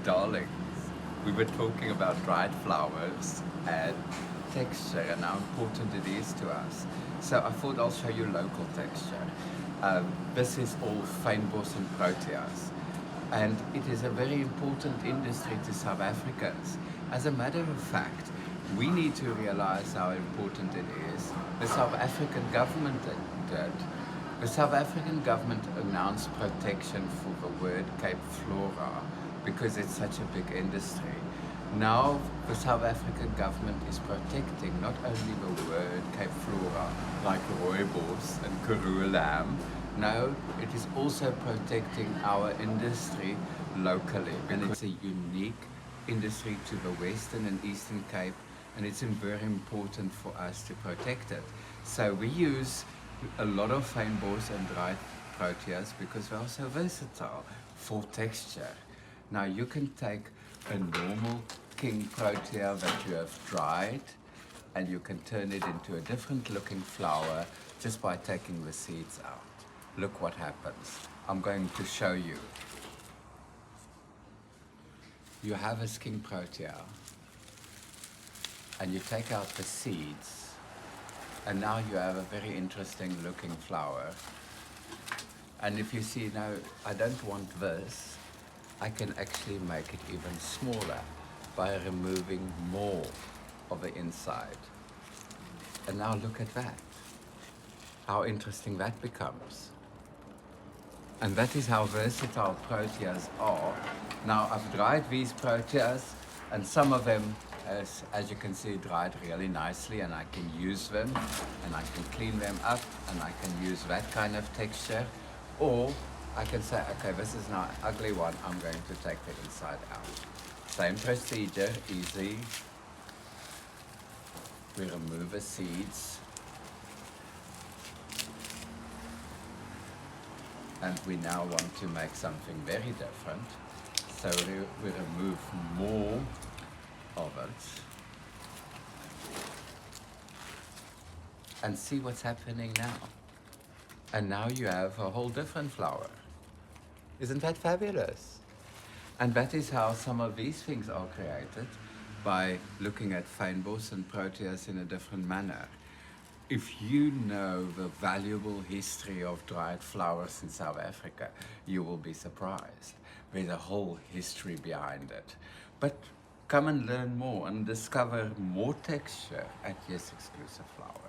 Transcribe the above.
Darlings, we were talking about dried flowers and texture and how important it is to us. So I thought I'll show you local texture. This is all fynbos and proteas, and it is a very important industry to South Africans. As a matter of fact, we need to realize how important it is. The South African government did. The South African government announced protection for the word Cape Flora because it's such a big industry. Now the South African government is protecting not only the word Cape Flora, like rooibos and Karoo lamb, no, it is also protecting our industry locally, and it's a unique industry to the Western and Eastern Cape, and it's very important for us to protect it. So we use a lot of fynbos and dried proteas because they are so versatile for texture. Now you can take a normal king protea that you have dried and you can turn it into a different looking flower just by taking the seeds out. Look what happens. I'm going to show you. You have a king protea and you take out the seeds, and now you have a very interesting looking flower. And if you see now, I don't want this, I can actually make it even smaller by removing more of the inside. And now look at that, how interesting that becomes. And that is how versatile proteas are. Now I've dried these proteas, and some of them, as you can see, dried really nicely, and I can use them and I can clean them up and I can use that kind of texture. Or I can say, okay, this is now an ugly one, I'm going to take the inside out. Same procedure, easy. We remove the seeds. And we now want to make something very different. So we remove more of it. And see what's happening now. And now you have a whole different flower. Isn't that fabulous? And that is how some of these things are created, by looking at fynbos and proteas in a different manner. If you know the valuable history of dried flowers in South Africa, you will be surprised. There's a whole history behind it. But come and learn more and discover more texture at Yes Exclusive Flowers.